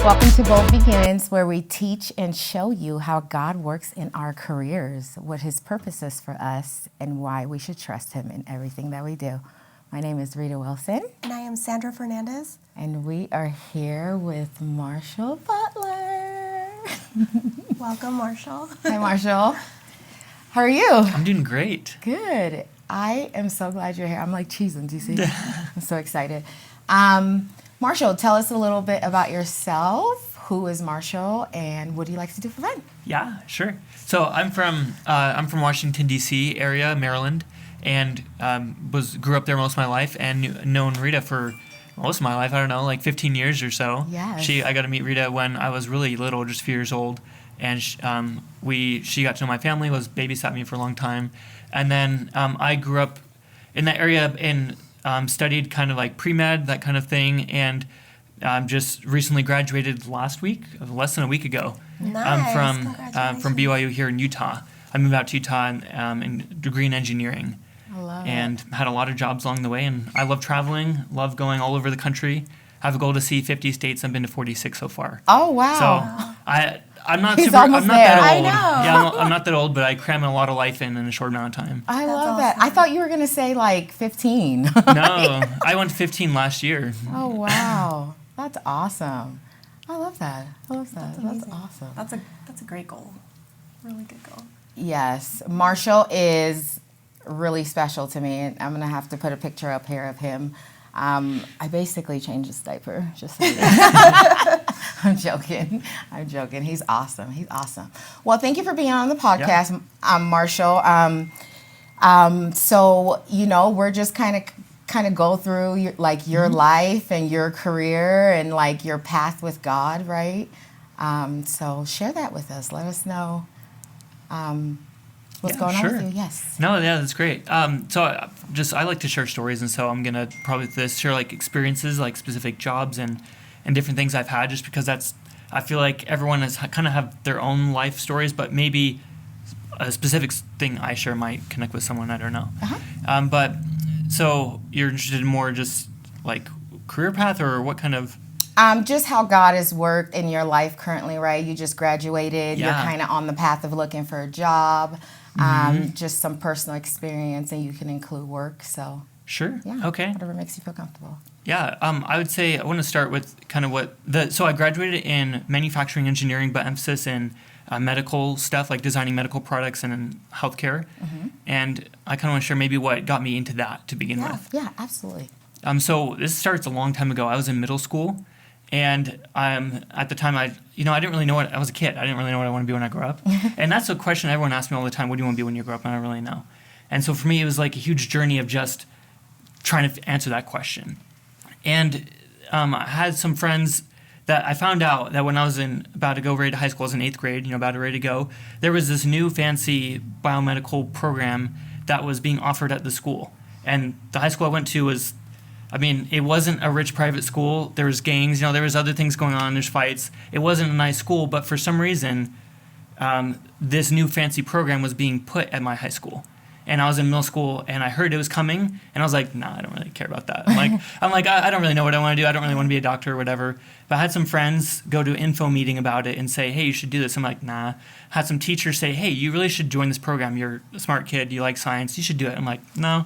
Welcome to Bold Beginnings, where we teach and show you how God works in our careers, what His purpose is for us, and why we should trust Him in everything that we do. My name is Rita Wilson. And I am Sandra Fernandez. And we are here with Marshall Butler. Welcome, Marshall. Hi, Marshall. How are you? I'm doing great. Good. I am so glad you're here. I'm like cheesing, do you see? I'm so excited. Marshall, tell us a little bit about yourself. Who is Marshall, and what do you like to do for fun? Yeah, sure. So I'm from Washington D.C. area, Maryland, and grew up there most of my life, and known Rita for most of my life. I don't know, like 15 years or so. Yes. I got to meet Rita when I was really little, just a few years old, and she got to know my family, babysat me for a long time, and then I grew up in that area and studied kind of like pre-med, that kind of thing, and just recently graduated last week, less than a week ago. Nice. From BYU here in Utah. I moved out to Utah and degree in engineering. I love And had a lot of jobs along the way, and I love traveling, love going all over the country. I have a goal to see 50 states. I've been to 46 so far. Oh, wow. So I'm not He's super. I'm not almost that there. old. I know. Yeah, I'm not that old, but I cram a lot of life in a short amount of time. I That's love that. awesome. I thought you were going to say like 15. No, I went 15 last year. Oh, wow. That's awesome. I love that. That's amazing. awesome. That's a great goal. Really good goal. Yes. Marshall is really special to me. I'm going to have to put a picture up here of him. I basically changed his diaper. Just so you know. I'm joking. He's awesome. Well, thank you for being on the podcast, Marshall. So, we're just kind of go through your life and your career and like your path with God, right? So share that with us. Let us know what's going on with you. Yes. No, yeah, that's great. So I like to share stories, and so I'm gonna probably share like experiences, like specific jobs and different things I've had, just because I feel like everyone has kind of have their own life stories, but maybe a specific thing I share might connect with someone, I don't know. Uh-huh. But so you're interested in more just like career path, or what kind of? Just how God has worked in your life currently, right? You just graduated. Yeah. You're kind of on the path of looking for a job. Just some personal experience, and you can include work. So Sure. yeah, Okay. whatever makes you feel comfortable. Yeah, I would say I want to start with kind of so I graduated in manufacturing engineering, but emphasis in medical stuff, like designing medical products and in healthcare. Mm-hmm. And I kind of want to share maybe what got me into that to begin with. Yeah, absolutely. So this starts a long time ago. I was in middle school, and at the time I didn't really know I was a kid. I didn't really know what I want to be when I grow up. And that's a question everyone asks me all the time. What do you want to be when you grow up? And I don't really know. And so for me, it was like a huge journey of just trying to answer that question. And I had some friends that I found out that when I was about to go ready to high school, I was in 8th grade, about ready to go, there was this new fancy biomedical program that was being offered at the school. And the high school I went to it wasn't a rich private school. There was gangs, there was other things going on, there's fights. It wasn't a nice school, but for some reason, this new fancy program was being put at my high school. And I was in middle school, and I heard it was coming, and I was like, nah, I don't really care about that. I don't really know what I want to do. I don't really want to be a doctor or whatever. But I had some friends go to an info meeting about it and say, hey, you should do this. I'm like, nah. Had some teachers say, hey, you really should join this program. You're a smart kid. You like science. You should do it. I'm like, no.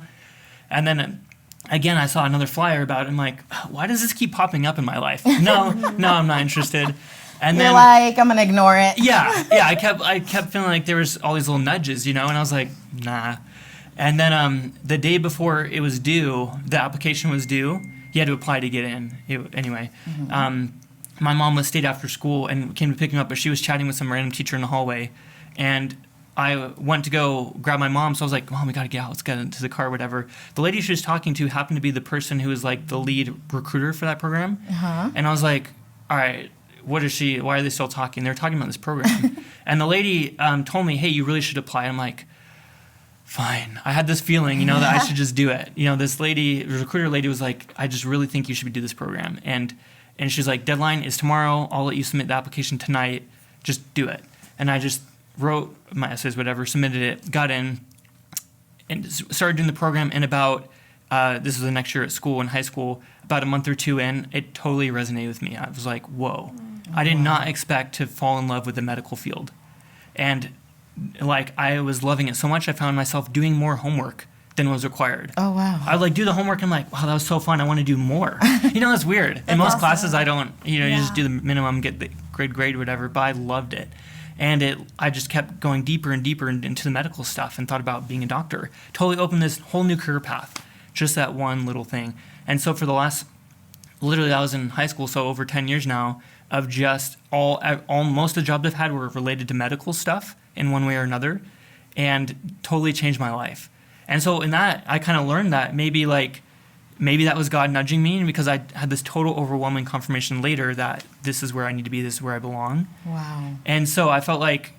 And then again, I saw another flyer about it. I'm like, why does this keep popping up in my life? No, I'm not interested. And You're then, like, I'm gonna ignore it. Yeah. I kept feeling like there was all these little nudges, and I was like, nah. And then the day before it was due, the application was due. You had to apply to get in. My mom stayed after school and came to pick me up, but she was chatting with some random teacher in the hallway, and I went to go grab my mom. So I was like, Mom, we gotta get out. Let's get into the car, or whatever. The lady she was talking to happened to be the person who was like the lead recruiter for that program. Uh-huh. And I was like, all right, why are they still talking? They're talking about this program. And the lady told me, hey, you really should apply. I'm like, fine. I had this feeling, that I should just do it. This lady, the recruiter lady, was like, I just really think you should do this program. And she's like, deadline is tomorrow. I'll let you submit the application tonight. Just do it. And I just wrote my essays, whatever, submitted it, got in, and started doing the program. And about this was the next year at school, in high school, about a month or two in, it totally resonated with me. I was like, whoa. I did not expect to fall in love with the medical field. And like, I was loving it so much, I found myself doing more homework than was required. Oh, wow. I would like do the homework and I'm like, wow, that was so fun. I want to do more. It's weird. In most awesome. classes, I don't, you Yeah. just do the minimum, get the grade, whatever, but I loved it. And I just kept going deeper and deeper into the medical stuff and thought about being a doctor. Totally opened this whole new career path, just that one little thing. And so for the last, literally I was in high school, so over 10 years now, of just most of the jobs I've had were related to medical stuff in one way or another, and totally changed my life. And so in that, I kind of learned that maybe that was God nudging me, because I had this total overwhelming confirmation later that this is where I need to be, this is where I belong. Wow. And so I felt like,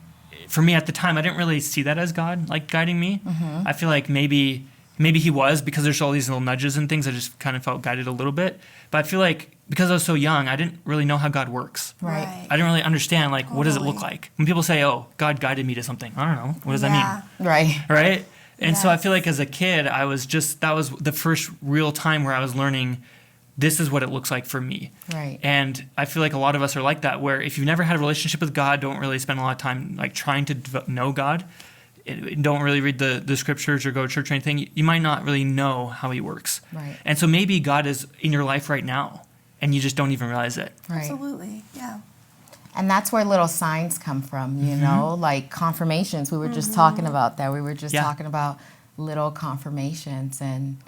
for me at the time, I didn't really see that as God like guiding me. Mm-hmm. I feel like maybe he was, because there's all these little nudges and things. I just kind of felt guided a little bit. But I feel like because I was so young, I didn't really know how God works. Right. I didn't really understand, like, what does it look Totally. like? When people say, oh, God guided me to something, I don't know. What does that mean? Right. Right? And so I Yes. feel like as a kid, that was the first real time where I was learning, this is what it looks like for me. Right. And I feel like a lot of us are like that, where if you've never had a relationship with God, don't really spend a lot of time like trying to know God, don't really read the scriptures or go to church or anything, you might not really know how he works. Right. And so maybe God is in your life right now, and you just don't even realize it. Right. Absolutely. Yeah. And that's where little signs come from, you know, like confirmations. We were just talking about that. We were just Yeah. talking about little confirmations. And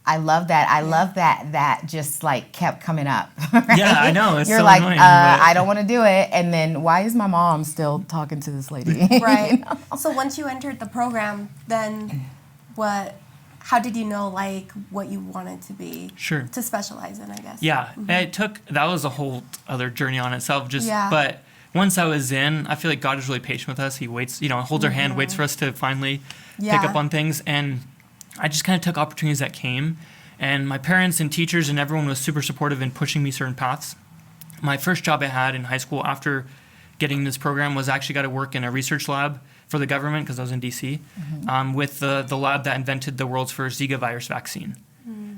I love that. I love that just like kept coming up. Right? Yeah, I know. It's You're so like, annoying, but- I don't want to do it. And then why is my mom still talking to this lady? Right. You know? So once you entered the program, then how did you know like what you wanted to be? Sure. To specialize in, I guess. Yeah, that was a whole other journey on itself. Yeah. But once I was in, I feel like God is really patient with us. He waits, holds our hand, waits for us to finally pick Yeah. up on things. And I just kind of took opportunities that came. And my parents and teachers and everyone was super supportive in pushing me certain paths. My first job I had in high school after getting this program was actually got to work in a research lab for the government, because I was in D.C., with the lab that invented the world's first Zika virus vaccine.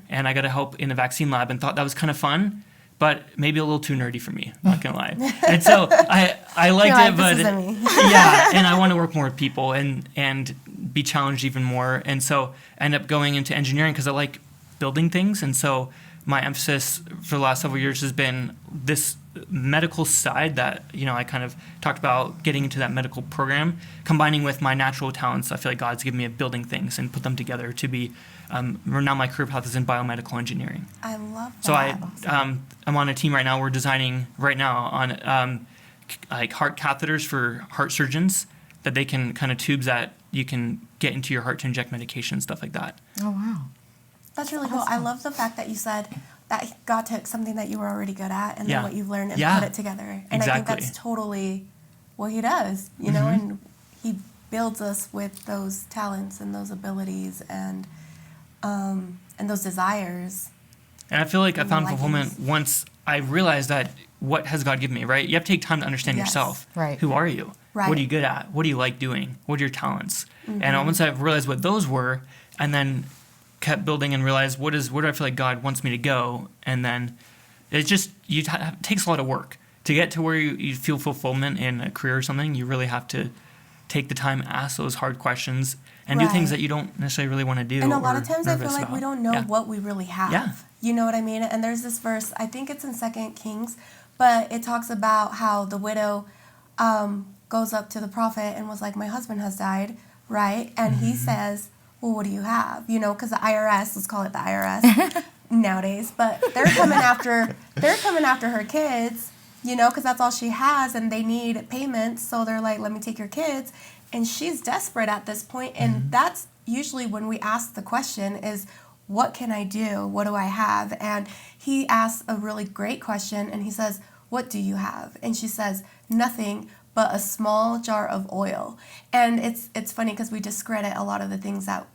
And I got to help in a vaccine lab and thought that was kind of fun, but maybe a little too nerdy for me, not going to lie. And so I liked You're it, like, but this isn't me. yeah, and I want to work more with people and be challenged even more. And so I ended up going into engineering because I like building things. And so my emphasis for the last several years has been this medical side that, I kind of talked about getting into that medical program, combining with my natural talents. I feel like God's given me of building things and put them together to be, now my career path is in biomedical engineering. I love that. So I'm on a team right now. We're designing right now on like heart catheters for heart surgeons, that they can kind of tubes that you can get into your heart to inject medication, stuff like that. Oh, wow. That's really cool. I love the fact that you said that God took something that you were already good at and Yeah. then what you've learned and Yeah. put it together. And I think Exactly. that's totally what he does, and he builds us with those talents and those abilities and those desires. And I feel like I found Likings. fulfillment once I realized that what has God given me, right? You have to take time to understand Yes. yourself. Right. Who are you? Right. What are you good at? What do you like doing? What are your talents? And once I realized what those were, and then kept building and realized where do I feel like God wants me to go, and then it just it takes a lot of work to get to where you feel fulfillment in a career or something. You really have to take the time, ask those hard questions, and do things Right. that you don't necessarily really want to do. And a lot or of times I feel nervous like about. we don't know Yeah. what we really have. Yeah. You know what I mean? And there's this verse, I think it's in 2 Kings, but it talks about how the widow goes up to the prophet and was like, my husband has died, right? And he says, well, what do you have? Because the IRS, let's call it the IRS nowadays, but they're coming after her kids, because that's all she has, and they need payments. So they're like, let me take your kids. And she's desperate at this point, and that's usually when we ask the question is, what can I do? What do I have? And he asks a really great question, and he says, what do you have? And she says, nothing but a small jar of oil. And it's funny because we discredit a lot of the things that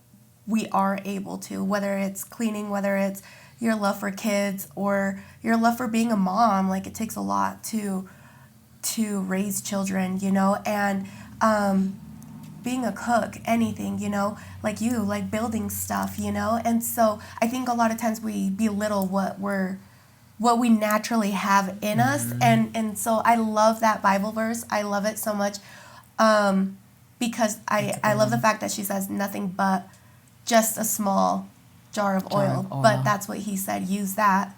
we are able to, whether it's cleaning, whether it's your love for kids or your love for being a mom. Like, it takes a lot to raise children, and being a cook, anything, like you, like building stuff, And so I think a lot of times we belittle what we naturally have in us. And so I love that Bible verse. I love it so much because I love the fact that she says nothing but just a small jar of oil. But that's what he said, use that.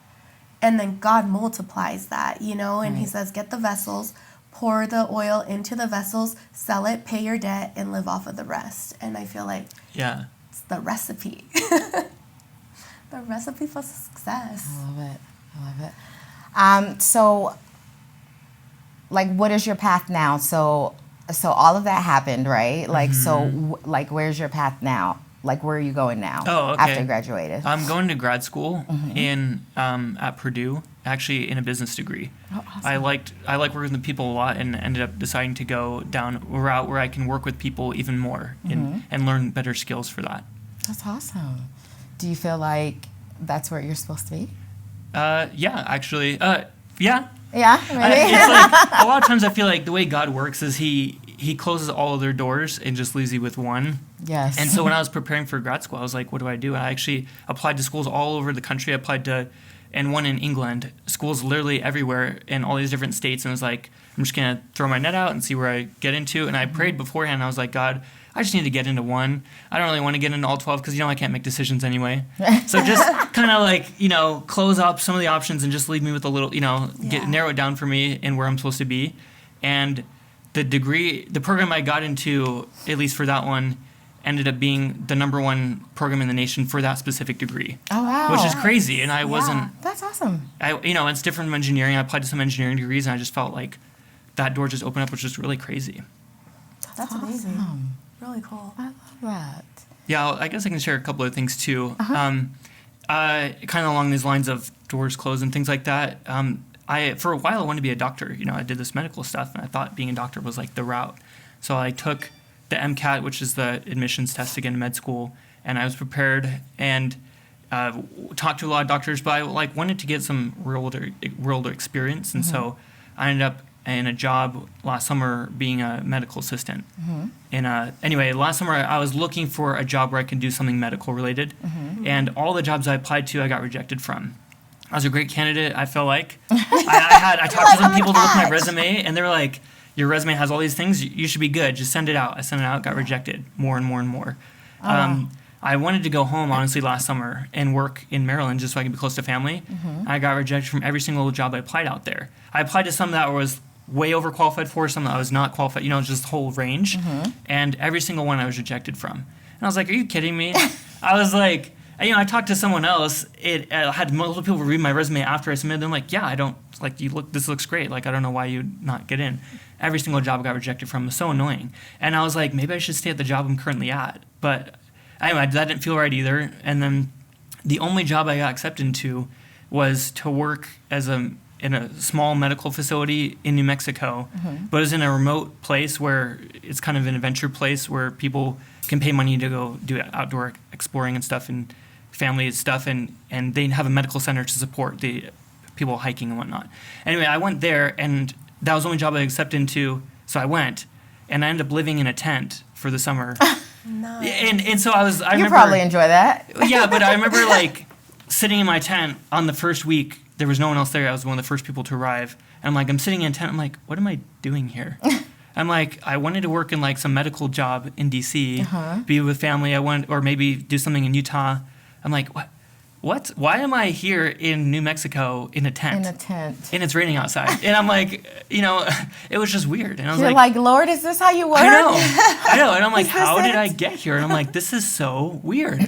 And then God multiplies that, and he says, get the vessels, pour the oil into the vessels, sell it, pay your debt, and live off of the rest. And I feel like it's the recipe. The recipe for success. I love it. So, like, what is your path now? So all of that happened, right? Like, like, where's your path now? Like, where are you going now? Oh, okay. After you graduated? I'm going to grad school at Purdue, actually in a business degree. Oh, awesome. I like working with people a lot, and ended up deciding to go down a route where I can work with people even more and learn better skills for that. That's awesome. Do you feel like that's where you're supposed to be? Yeah, actually. Yeah. Yeah, maybe. It's like a lot of times I feel like the way God works is he closes all of their doors and just leaves you with one. Yes. And so when I was preparing for grad school, I was like, what do I do? And I actually applied to schools all over the country. I applied to, and one in England, schools literally everywhere in all these different states. And I was like, I'm just going to throw my net out and see where I get into. And I prayed beforehand. I was like, God, I just need to get into one. I don't really want to get into all 12 because, I can't make decisions anyway. So just kind of like, close up some of the options and just leave me with a little, narrow it down for me and where I'm supposed to be. And the program I got into, at least for that one, ended up being the number one program in the nation for that specific degree. Oh, wow. Which is crazy. And I wasn't... That's awesome. It's different from engineering. I applied to some engineering degrees, and I just felt like that door just opened up, which was really crazy. That's amazing. Really cool. I love that. Yeah, I guess I can share a couple of things, too. Kind of along these lines of doors closed and things like that. For a while, I wanted to be a doctor. I did this medical stuff, and I thought being a doctor was, like, the route. So I took the MCAT, which is the admissions test to get into med school, and I was prepared and talked to a lot of doctors, but I wanted to get some real-world experience, and so I ended up in a job last summer being a medical assistant. And anyway, last summer I was looking for a job where I could do something medical related, and all the jobs I applied to I got rejected from. I was a great candidate, I felt like. I talked to some people to look at my resume, and they were like, your resume has all these things, you should be good, just send it out. I sent it out, got rejected more and more and more. I wanted to go home, honestly, last summer and work in Maryland just so I could be close to family. I got rejected from every single job I applied out there. I applied to some that I was way overqualified for, some that I was not qualified, just the whole range. And every single one I was rejected from. And I was like, are you kidding me? I was like, I talked to someone else. It had multiple people read my resume after I submitted them. Like, yeah, this looks great. Like, I don't know why you'd not get in. Every single job I got rejected from was so annoying. And I was like, maybe I should stay at the job I'm currently at. But anyway, that didn't feel right either. And then the only job I got accepted into was to work in a small medical facility in New Mexico, but it was in a remote place where it's kind of an adventure place where people can pay money to go do outdoor exploring and stuff and family stuff, and they have a medical center to support the people hiking and whatnot. Anyway, I went there, and that was the only job I accepted into, so I went, and I ended up living in a tent for the summer. Nice. And so I You remember, probably enjoy that. Yeah, but I remember sitting in my tent on the first week. There was no one else there. I was one of the first people to arrive. And I'm sitting in a tent. I'm like, what am I doing here? I'm like, I wanted to work in some medical job in D.C., be with family. Or maybe do something in Utah. I'm like, what? Why am I here in New Mexico in a tent? In a tent. And it's raining outside. And I'm like, it was just weird. And I was You're like, Lord, is this how you work? I know. And I'm like, how did it? I get here? And I'm like, this is so weird.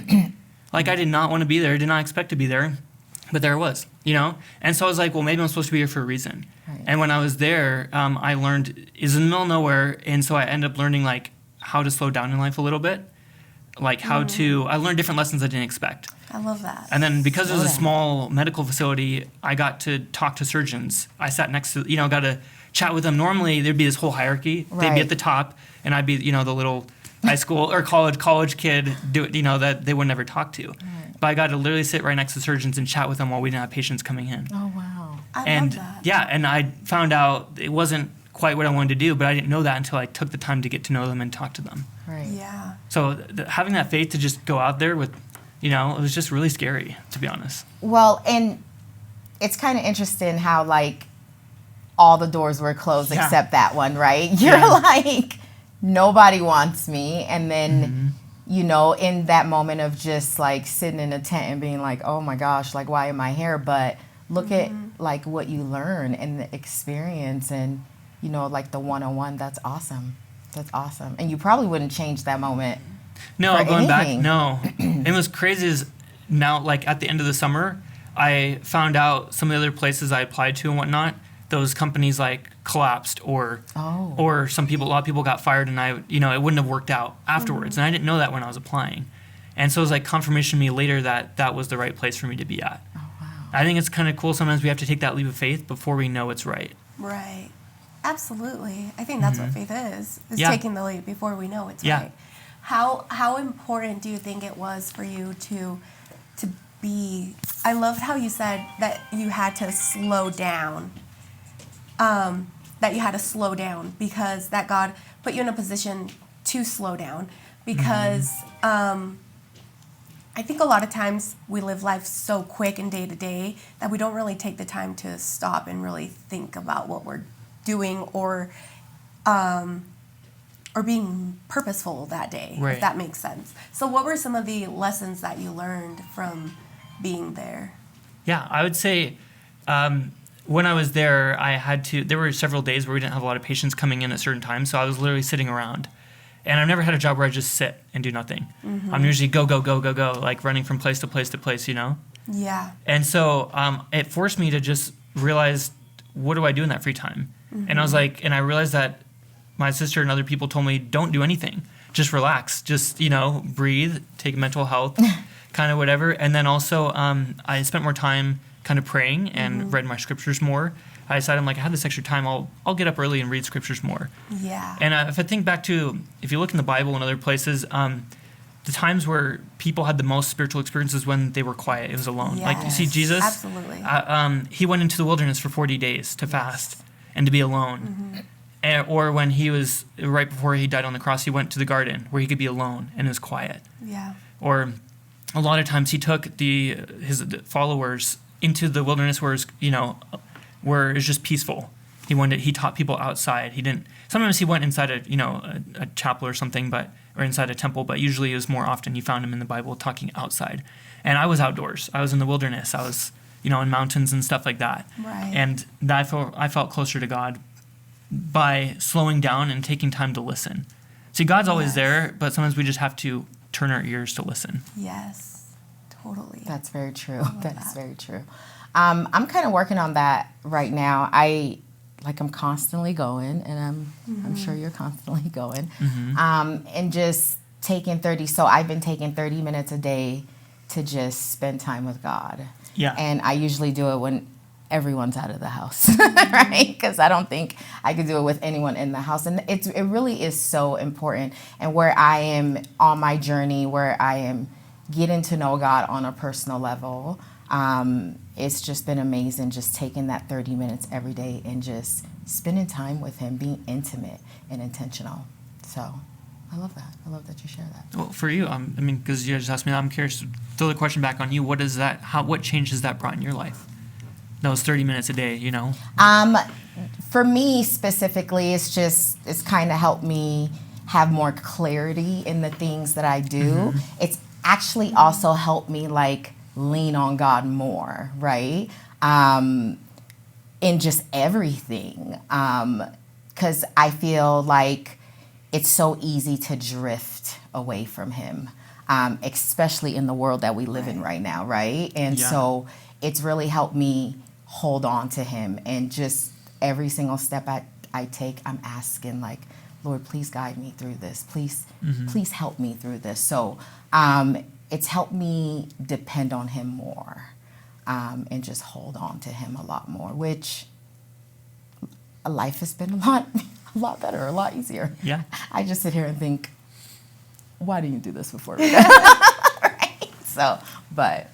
I did not want to be there. I did not expect to be there. But there it was, And so I was like, well, maybe I'm supposed to be here for a reason. Right. And when I was there, I learned, it's in the middle of nowhere. And so I ended up learning, how to slow down in life a little bit. I learned different lessons I didn't expect. I love that. And then because it was a small medical facility, I got to talk to surgeons. I sat next to, got to chat with them. Normally, there'd be this whole hierarchy. Right. They'd be at the top, and I'd be, the little high school or college kid, that they would never talk to. Right. But I got to literally sit right next to surgeons and chat with them while we didn't have patients coming in. Oh, wow. I love that. Yeah, and I found out it wasn't quite what I wanted to do, but I didn't know that until I took the time to get to know them and talk to them. Right. Yeah. So having that faith to just go out there with, it was just really scary, to be honest. Well, and it's kind of interesting how, like, all the doors were closed Yeah. except that one, right? You're like, nobody wants me. And then, in that moment of just, like, sitting in a tent and being like, oh, my gosh, like, why am I here? But look at, like, what you learn and the experience and, like, the one-on-one. That's awesome. That's awesome. And you probably wouldn't change that moment. No, for going back, anything. no. And what's crazy is now, like, at the end of the summer, I found out some of the other places I applied to and whatnot, those companies, like, collapsed or a lot of people got fired, and it wouldn't have worked out afterwards. And I didn't know that when I was applying. And so it was like confirmation to me later that that was the right place for me to be at. Oh, wow. I think it's kind of cool. Sometimes we have to take that leap of faith before we know it's right. Right. Absolutely. I think that's what faith is Yeah. taking the leap before we know it's Yeah. right. How important do you think it was for you to be, I loved how you said that you had to slow down, because that God put you in a position to slow down, because I think a lot of times we live life so quick and day to day that we don't really take the time to stop and really think about what we're doing or being purposeful that day, Right. if that makes sense. So what were some of the lessons that you learned from being there? Yeah, I would say when I was there, there were several days where we didn't have a lot of patients coming in at certain times, so I was literally sitting around. And I've never had a job where I just sit and do nothing. I'm usually go, go, go, go, go, like running from place to place to place, Yeah. And so it forced me to just realize, what do I do in that free time? And I was like, and I realized that my sister and other people told me, don't do anything. Just relax. Just, breathe, take mental health, kind of whatever. And then also I spent more time kind of praying and read my scriptures more. I decided, I have this extra time, I'll get up early and read scriptures more. Yeah. And if I think back to, if you look in the Bible and other places, the times where people had the most spiritual experiences when they were quiet, it was alone. Yes. Like, you see Jesus, Absolutely. he went into the wilderness for 40 days to fast and to be alone. Or when he was, right before he died on the cross, he went to the garden where he could be alone and it was quiet. Yeah. Or a lot of times he took his followers into the wilderness where where it's just peaceful. He taught people outside. Sometimes he went inside a chapel or something, or inside a temple, but usually it was more often you found him in the Bible talking outside. And I was outdoors. I was in the wilderness. I was, in mountains and stuff like that. Right. And I felt closer to God by slowing down and taking time to listen. See, God's always there, but sometimes we just have to turn our ears to listen. Yes. Totally. That's very true. That is very true. I'm kind of working on that right now. I'm constantly going, and I'm sure you're constantly going. And just taking 30. So I've been taking 30 minutes a day to just spend time with God. Yeah. And I usually do it when everyone's out of the house, right? Because I don't think I could do it with anyone in the house. And it really is so important. And where I am on my journey, where I am getting to know God on a personal level, it's just been amazing, just taking that 30 minutes every day and just spending time with him, being intimate and intentional. So I love that. I love that you share that. Well, for you, because you just asked me that, I'm curious to throw the question back on you. What change has that brought in your life? Those 30 minutes a day, For me specifically, it's kind of helped me have more clarity in the things that I do. It's actually also helped me lean on God more, right? In just everything. Because I feel like it's so easy to drift away from him, especially in the world that we live in right now, right? And so it's really helped me hold on to him, and just every single step I take, I'm asking Lord, please guide me through this. Please help me through this. So it's helped me depend on him more, and just hold on to him a lot more, which life has been a lot better, a lot easier. Yeah. I just sit here and think, why didn't you do this before? Right? So, but,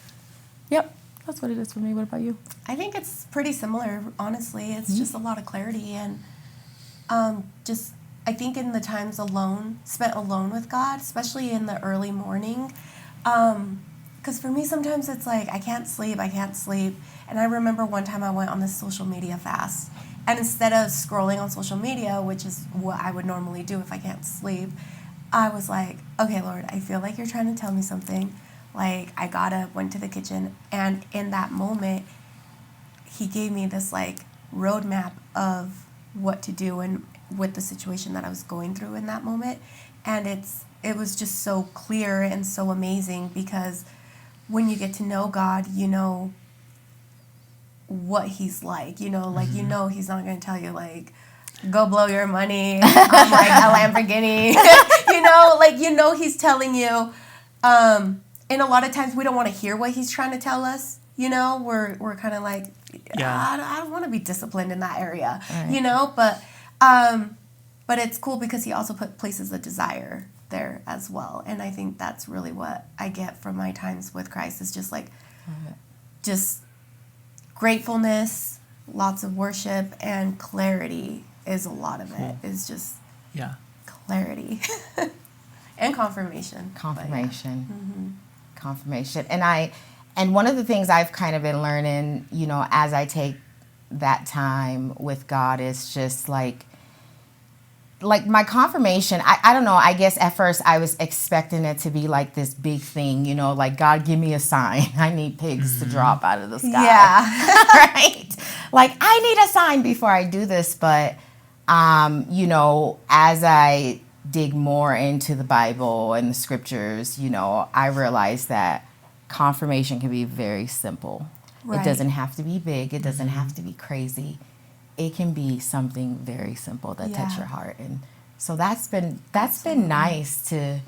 yep, that's what it is for me. What about you? I think it's pretty similar, honestly. It's just a lot of clarity and just I think in the times spent alone with God, especially in the early morning, because for me sometimes it's like I can't sleep. And I remember one time I went on this social media fast, and instead of scrolling on social media, which is what I would normally do if I can't sleep, I was like, okay, Lord, I feel like you're trying to tell me something. Like, went to the kitchen, and in that moment, he gave me this, like, roadmap of what to do and with the situation that I was going through in that moment. And it was just so clear and so amazing, because when you get to know God, you know what he's like, you know, like, you know, he's not going to tell you, like, go blow your money on, like, a Lamborghini, you know, like, you know, he's telling you, and a lot of times we don't want to hear what he's trying to tell us, you know, we're kind of like, I don't want to be disciplined in that area, right. You know, but it's cool because he also places a desire there as well. And I think that's really what I get from my times with Christ, is just like, just gratefulness, lots of worship, and clarity is a lot of it. It's just clarity and confirmation. Confirmation. And one of the things I've kind of been learning, you know, as I take that time with God, is just like my confirmation. I don't know, I guess at first I was expecting it to be like this big thing, you know, like, God, give me a sign. I need pigs to drop out of the sky. Yeah. Right? Like, I need a sign before I do this. But, you know, as I dig more into the Bible and the scriptures, you know, I realized that confirmation can be very simple. Right. It doesn't have to be big. It doesn't have to be crazy. It can be something very simple that touch your heart. And so that's been nice to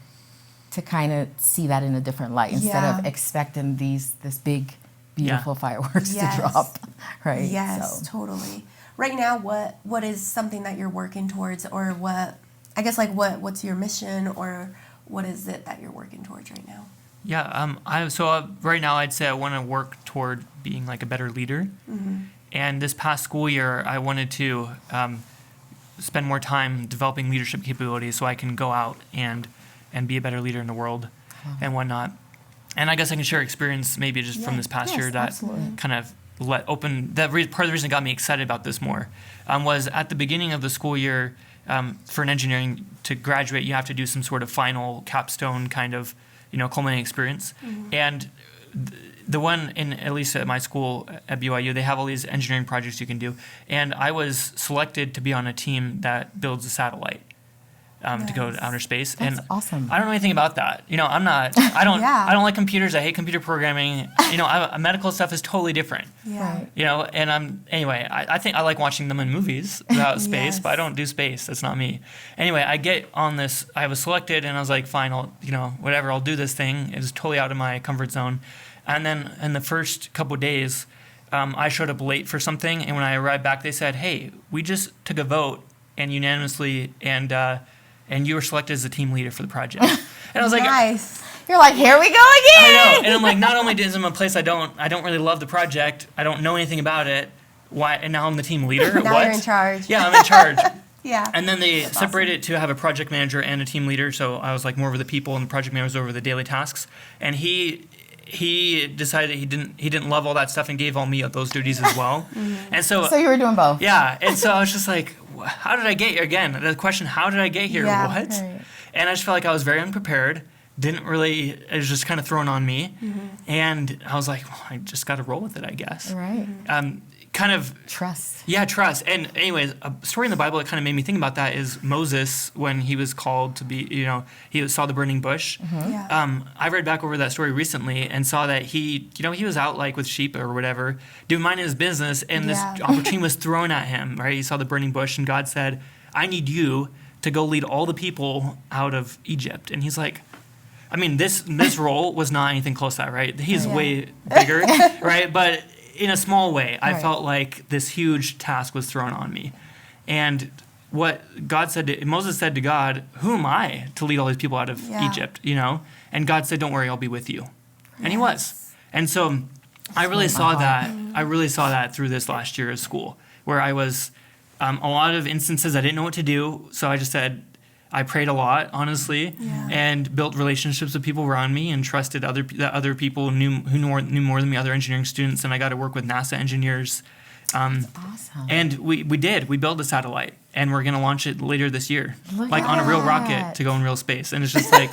kind of see that in a different light, instead of expecting this big, beautiful fireworks to drop. Right? Yes, so. Totally. Right now, what is something that you're working towards, or what's your mission, or what is it that you're working towards right now? Yeah, right now I'd say I want to work toward being like a better leader. Mm-hmm. And this past school year, I wanted to spend more time developing leadership capabilities so I can go out and be a better leader in the world and whatnot. And I guess I can share experience maybe just from this past year that kind of part of the reason that got me excited about this more was at the beginning of the school year, for an engineering to graduate, you have to do some sort of final capstone kind of, you know, culminating experience. Mm-hmm. And the one at least at my school at BYU, they have all these engineering projects you can do. And I was selected to be on a team that builds a satellite to go to outer space. That's awesome. I don't know anything about that. You know, I don't like computers. I hate computer programming. You know, medical stuff is totally different. Yeah. You know, and I think I like watching them in movies about space, but I don't do space. That's not me. Anyway, I get on this, I was selected, and I was like, fine, I'll do this thing. It was totally out of my comfort zone. And then in the first couple of days, I showed up late for something, and when I arrived back, they said, hey, we just took a vote and unanimously, and you were selected as the team leader for the project. And I was like, nice. You're like, here we go again. I know. And I'm like, not only is it a place I don't really love the project, I don't know anything about it, why? And now I'm the team leader? Now what? You're in charge. Yeah, I'm in charge. Yeah. And then they separated it to have a project manager and a team leader, so I was like more over the people, and the project manager was over the daily tasks. And he decided he didn't love all that stuff and gave all me those duties as well. Mm-hmm. And so you were doing both. Yeah. And so I was just like, how did I get here? Again, the question, how did I get here? Yeah, what? Right. And I just felt like I was very unprepared. It was just kind of thrown on me. Mm-hmm. And I was like, well, I just got to roll with it, I guess. Right. Kind of trust. Yeah, trust. And anyways, a story in the Bible that kind of made me think about that is Moses, when he was called to be, he saw the burning bush. Mm-hmm. Yeah. I read back over that story recently and saw that he was out like with sheep or whatever, doing minding his business, and this opportunity was thrown at him, right? He saw the burning bush, and God said, I need you to go lead all the people out of Egypt. And he's like, I mean, this role was not anything close to that, right? He's way bigger, right? But in a small way, I felt like this huge task was thrown on me. And what Moses said to God, who am I to lead all these people out of Egypt, And God said, don't worry, I'll be with you. And he was. And so I really saw that. I really saw that through this last year of school, where I was a lot of instances I didn't know what to do, so I just said, I prayed a lot, honestly, and built relationships with people around me, and trusted that other people knew more than me, other engineering students, and I got to work with NASA engineers. Awesome. And we built a satellite, and we're gonna launch it later this year, Look like on at a real that. rocket to go in real space. And it's just like,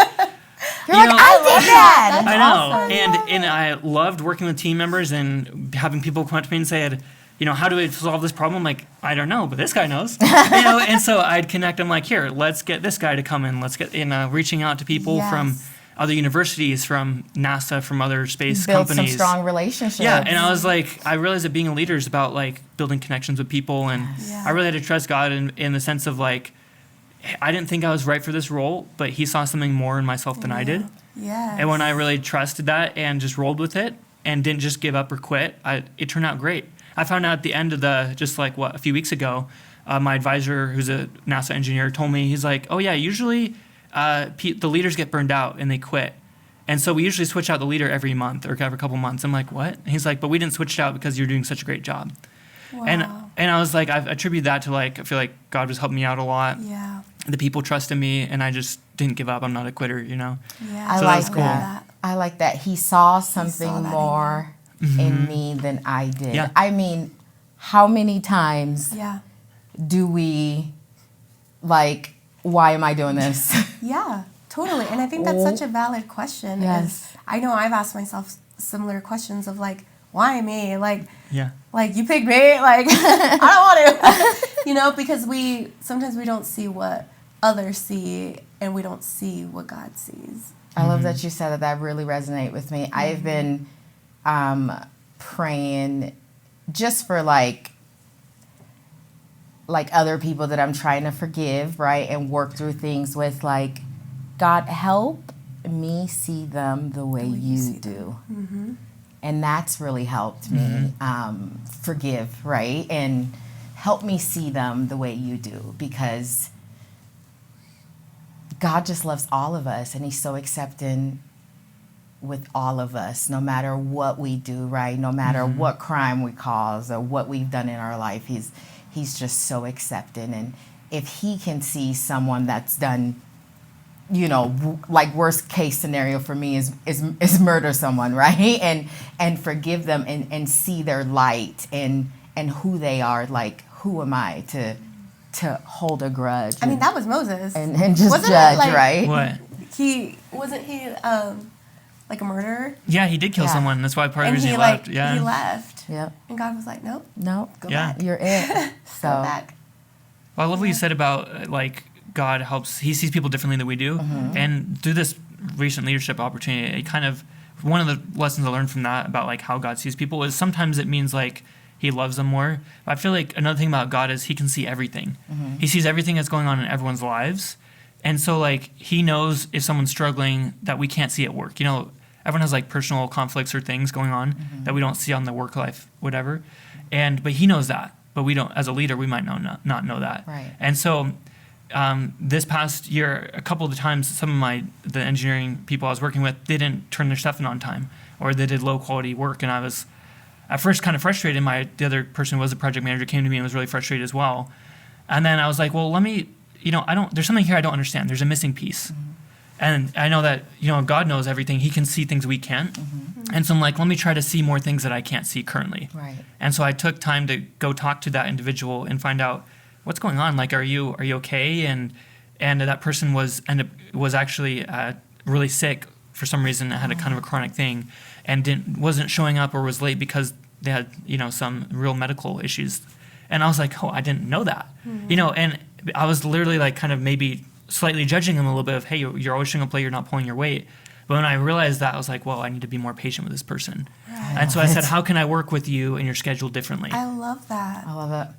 You're like, I did that. I know, awesome. and I loved working with team members and having people come up to me and say, how do we solve this problem? I'm like, I don't know, but this guy knows. And so I'd connect them like, here, let's get this guy to come in. Let's get reaching out to people from other universities, from NASA, from other space Build companies. some strong relationships. Yeah, and I was like, I realized that being a leader is about like building connections with people, and I really had to trust God in the sense of like, I didn't think I was right for this role, but He saw something more in myself than I did. Yes. And when I really trusted that and just rolled with it and didn't just give up or quit, it turned out great. I found out at the end of a few weeks ago, my advisor, who's a NASA engineer, told me, he's like, oh yeah, usually the leaders get burned out and they quit. And so we usually switch out the leader every month or every couple months. I'm like, what? And he's like, but we didn't switch it out because you're doing such a great job. Wow. And I was like, I attribute that to like, I feel like God was helping me out a lot. Yeah. The people trusted me, and I just didn't give up. I'm not a quitter, Yeah. I So like that's cool. that. I like that. He saw something that in more in me than I did. Yeah. I mean, how many times Yeah. do we, like, why am I doing this? Yeah, totally. And I think that's such a valid question. Yes. And I know I've asked myself similar questions of like, why me? Like, Yeah. like you picked me? Like, I don't want to. Because sometimes we don't see what others see, and we don't see what God sees. I love that you said that. That really resonate with me. I've been praying just for like other people that I'm trying to forgive, right, and work through things with. Like, God, help me see them the way you do. And that's really helped me forgive, right, and help me see them the way you do, because God just loves all of us, and He's so accepting with all of us, no matter what we do, right? No matter what crime we cause or what we've done in our life, He's just so accepting. And if He can see someone that's done, like worst case scenario for me is murder someone, right? And forgive them and see their light and who they are. Like, who am I to hold a grudge? I mean, that was Moses. and just Wasn't it, judge, like- right? What? He like a murderer, Yeah, he did kill Yeah. someone. That's why part of and the reason he he like left. Yeah. he left, Yep. and God was like, nope, No, go Yeah. back, you're it. So go back. Well, I love what you said about like God helps. He sees people differently than we do, and through this recent leadership opportunity, it kind of one of the lessons I learned from that about like how God sees people is sometimes it means like He loves them more. But I feel like another thing about God is He can see everything. He sees everything that's going on in everyone's lives, and so like He knows if someone's struggling that we can't see at work. Everyone has like personal conflicts or things going on that we don't see on the work life, whatever. But He knows that, but we don't. As a leader, we might not know that. Right. And so this past year, a couple of the times, some of the engineering people I was working with, they didn't turn their stuff in on time, or they did low quality work, and I was at first kind of frustrated. The other person who was the project manager came to me and was really frustrated as well. And then I was like, well, let me, there's something here I don't understand. There's a missing piece. And I know that, God knows everything. He can see things we can't. And so I'm like, let me try to see more things that I can't see currently. right. And so I took time to go talk to that individual and find out what's going on. Like, are you okay? And that person was actually really sick for some reason. Had a kind of a chronic thing, and wasn't showing up or was late because they had some real medical issues. And I was like, oh, I didn't know that. And I was literally like kind of maybe slightly judging them a little bit of, hey, you're always showing up late, you're not pulling your weight. But when I realized that, I was like, well, I need to be more patient with this person. Right. And so I said, how can I work with you and your schedule differently? I love that. I love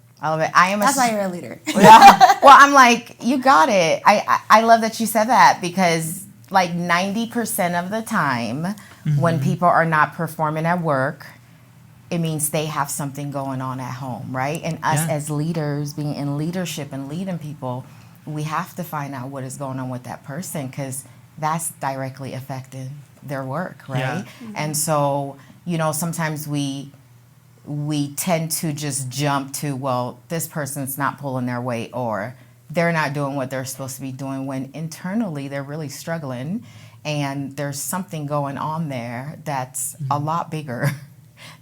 it. I am. That's why you're a leader. Yeah. Well, I'm like, you got it. I love that you said that, because like 90% of the time when people are not performing at work, it means they have something going on at home, right? And us as leaders, being in leadership and leading people, we have to find out what is going on with that person, because that's directly affecting their work, right? Yeah. And so, sometimes we we tend to just jump to, well, this person's not pulling their weight, or they're not doing what they're supposed to be doing, when internally they're really struggling and there's something going on there that's a lot bigger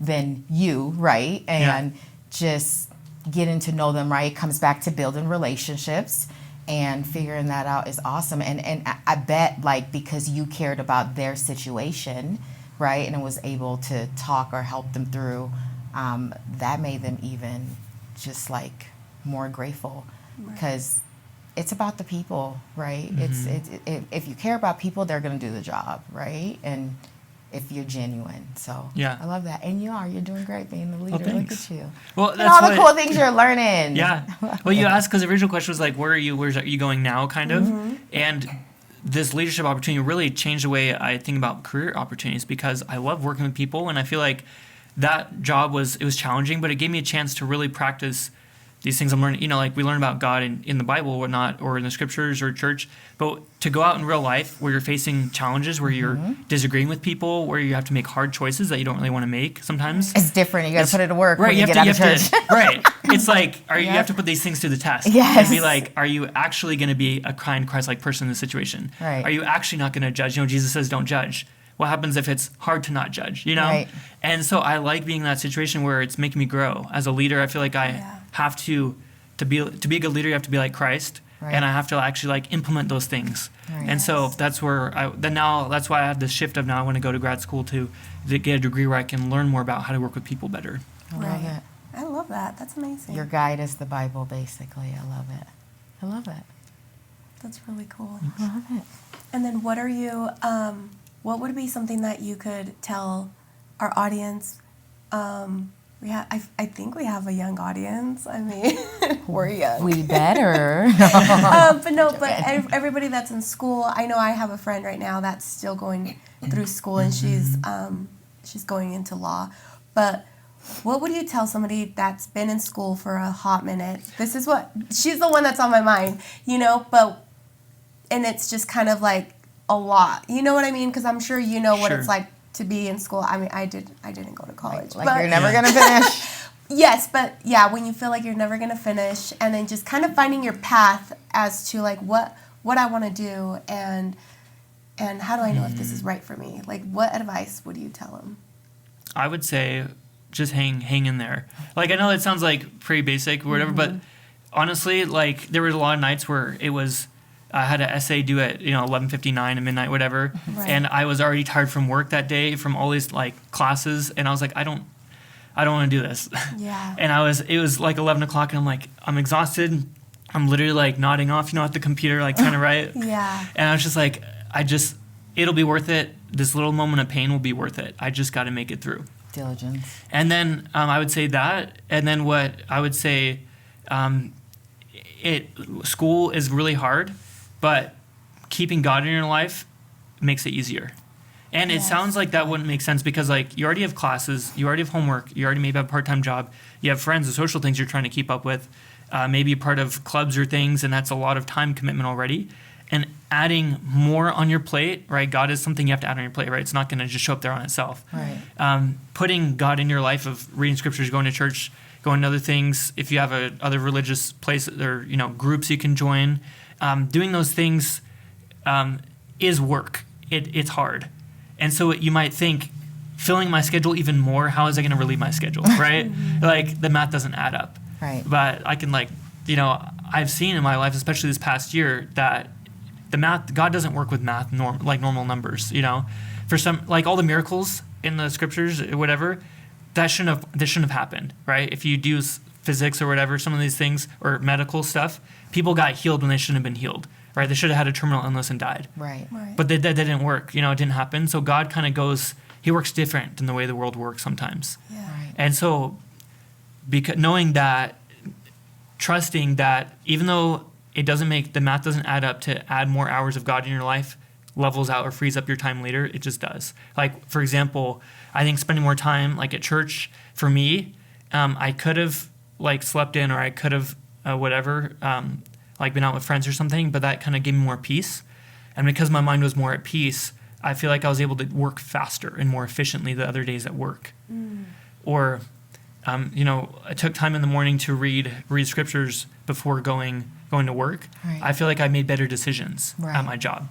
than you, right? And just getting to know them, right? It comes back to building relationships, and figuring that out is awesome. And I bet, like, because you cared about their situation, right, and was able to talk or help them through, that made them even just like more grateful, because it's about the people, right? If you care about people, they're going to do the job, right? And if you're genuine. So I love that. And you're doing great being the leader. Look at you. Well, and all the cool things you're learning. Yeah. Well, you asked, because the original question was like, where are you going now, kind of? And this leadership opportunity really changed the way I think about career opportunities, because I love working with people, and I feel like that job was challenging, but it gave me a chance to really practice these things I'm learning. You know, like we learn about God in the Bible or not, or in the scriptures or church, but to go out in real life where you're facing challenges, where you're disagreeing with people, where you have to make hard choices that you don't really want to make sometimes. It's different. You got to put it to work, right? when you get out of church. Right. It's like, you have to put these things to the test. Yes. And be like, are you actually going to be a kind, Christ-like person in this situation? Right. Are you actually not going to judge? You know, Jesus says, don't judge. What happens if it's hard to not judge, you know? Right. And so I like being in that situation where it's making me grow. As a leader, I feel like I have to be a good leader, you have to be like Christ. Right. And I have to actually like implement those things. Right. And so that's where that's why I have this shift of now I want to go to grad school to get a degree where I can learn more about how to work with people better. I love it. I love that. That's amazing. Your guide is the Bible, basically. I love it. I love it. That's really cool. I love it. And then what would be something that you could tell our audience? I think we have a young audience. I mean, we're young. We better. But everybody that's in school, I know I have a friend right now that's still going through school, and she's going into law. But what would you tell somebody that's been in school for a hot minute? She's the one that's on my mind, you know, and it's just kind of like a lot. You know what I mean? Because I'm sure you know what it's like to be in school. I mean, I didn't go to college. Like you're never going to finish. Yes, but yeah, when you feel like you're never going to finish, and then just kind of finding your path as to like what I want to do, and how do I know if this is right for me? Like, what advice would you tell them? I would say just hang in there. Like, I know that sounds like pretty basic or whatever, but honestly, like there was a lot of nights where it was I had an essay due at 11:59 at midnight, whatever, and I was already tired from work that day, from all these like classes, and I was like, I don't want to do this. Yeah. And it was like 11 o'clock, and I'm like, I'm exhausted. I'm literally like nodding off, at the computer, like trying to write. Yeah. And I was just like, it'll be worth it. This little moment of pain will be worth it. I just got to make it through. Diligence. And then I would say that, and then what I would say, school is really hard, but keeping God in your life makes it easier. And it sounds like that wouldn't make sense, because like you already have classes, you already have homework, you already maybe have a part-time job, you have friends and social things you're trying to keep up with, maybe part of clubs or things, and that's a lot of time commitment already. And adding more on your plate, right? God is something you have to add on your plate, right? It's not going to just show up there on itself. Right. Putting God in your life of reading scriptures, going to church, going to other things. If you have other religious places or groups you can join, doing those things is work. It's hard, and so you might think, filling my schedule even more. How is I going to relieve my schedule, right? Like the math doesn't add up. Right. But I can I've seen in my life, especially this past year, that the math, God doesn't work with math like normal numbers. For some, like all the miracles in the scriptures, or whatever, this shouldn't have happened, right? If you do physics or whatever, some of these things, or medical stuff, people got healed when they shouldn't have been healed, right? They should have had a terminal illness and died. Right. But that didn't work. It didn't happen. So God kind of goes, he works different than the way the world works sometimes. Yeah. Right. And so knowing that, trusting that even though the math doesn't add up to add more hours of God in your life, levels out or frees up your time later, it just does. Like, for example, I think spending more time like at church, for me, I could have like slept in, or I could have like been out with friends or something, but that kind of gave me more peace. And because my mind was more at peace, I feel like I was able to work faster and more efficiently the other days at work. Or I took time in the morning to read scriptures before going to work. Right. I feel like I made better decisions Right. at my job,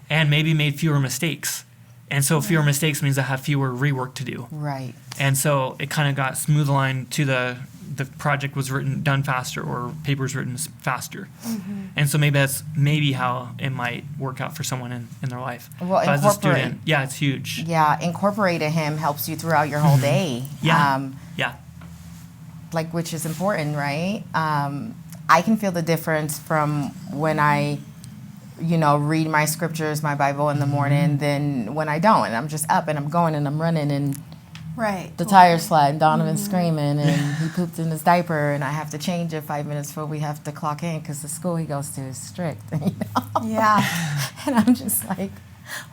and maybe made fewer mistakes. And so fewer mistakes means I have fewer rework to do. Right. And so it kind of got smooth line to the project was done faster, or papers written faster. And so maybe how it might work out for someone in their life. Well, But as a incorporate. student, yeah, it's huge. Yeah, incorporating him helps you throughout your whole day. Yeah. Yeah. Like, which is important, right? I can feel the difference from when I, read my scriptures, my Bible in the morning, than when I don't. And I'm just up and I'm going and I'm running and Right. the tire's flat and Donovan's screaming and he pooped in his diaper and I have to change it 5 minutes before we have to clock in because the school he goes to is strict. Yeah. And I'm just like,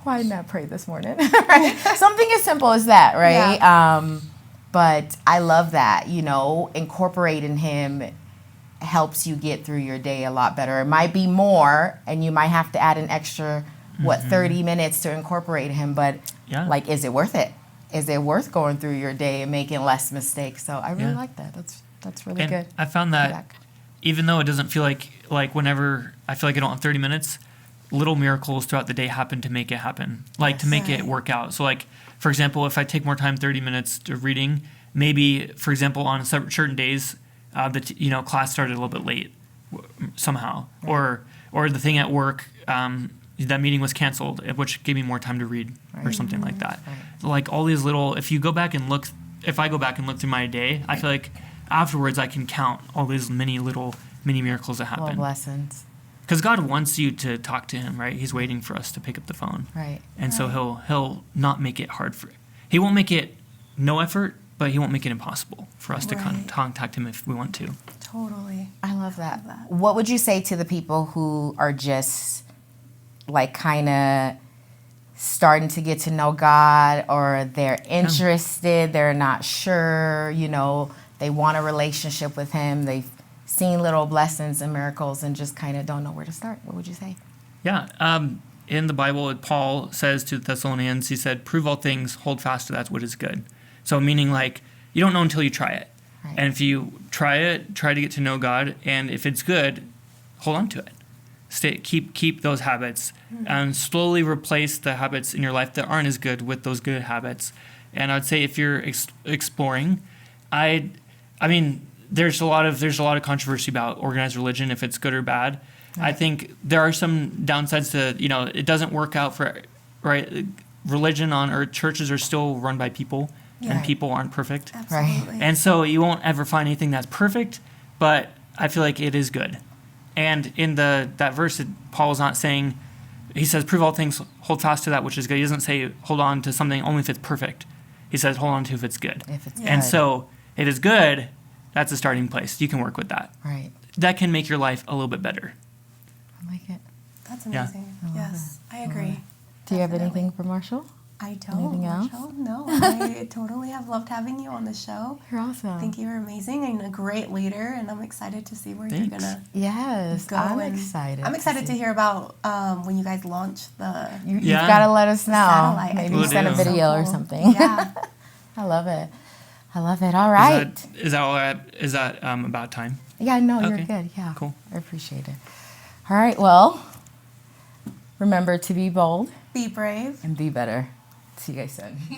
why didn't I pray this morning? Right? Something as simple as that, right? Yeah. But I love that, incorporating him helps you get through your day a lot better. It might be more, and you might have to add an extra, 30 minutes to incorporate him, but Yeah. is it worth it? Is it worth going through your day and making less mistakes? So I really Yeah. like that. That's really And good. I found that feedback. even though it doesn't feel like whenever I feel like I don't have 30 minutes, little miracles throughout the day happen to make it happen, to make it Right. work out. So for example, if I take more time, 30 minutes to reading, maybe, for example, on certain days, class started a little bit late somehow, or the thing at work, that meeting was canceled, which gave me more time to read or something like that. Like all these little, if I go back and look through my day, I feel like afterwards I can count all these mini miracles that Well, happen. blessings. Because God wants you to talk to him, right? He's waiting for us to pick up the phone. Right. And so he'll not make it hard he won't make it no effort, but he won't make it impossible for us to Right. contact him if we want to. Totally. I love that. Love that. What would you say to the people who are just kind of starting to get to know God, or they're interested, they're not sure, they want a relationship with him, they've seen little blessings and miracles and just kind of don't know where to start? What would you say? Yeah. In the Bible, Paul says to the Thessalonians, he said, "Prove all things, hold fast to that what is good." So meaning you don't know until you try it. Right. And if you try to get to know God, and if it's good, hold on to it. Keep those habits, and slowly replace the habits in your life that aren't as good with those good habits. And I'd say if you're exploring, I mean, there's a lot of controversy about organized religion, if it's good or bad. Right. I think there are some downsides to it doesn't work out for religion on earth. Churches are still run by people, and Right. people aren't perfect. Absolutely. And so you won't ever find anything that's perfect, but I feel like it is good. And in that verse, Paul is not saying, he says, "Prove all things, hold fast to that which is good." He doesn't say, hold on to something only if it's perfect. He says, hold on to if it's good. If it's And good. so if it's good, that's a starting place. You can work with that. Right. That can make your life a little bit better. I like it. That's Yeah. amazing. Yes, I agree. Do you have Definitely. anything for Marshall? I don't. Anything else? Marshall. No, I totally have loved having you on the show. You're awesome. I think you're amazing and a great leader, and I'm excited to see where Thanks. you're gonna Yes, go. I'm and excited. I'm excited to see. hear about when you guys launch the. You've Yeah. got to let us know. Satellite. I Maybe think send a that's so video or cool. something. Yeah. I love it. I love it. All right. Is that all right? Is that about time? Yeah, no, you're Okay. good. Yeah. Cool. I appreciate it. All right. Well, remember to be bold Be brave. and be better. See you guys soon.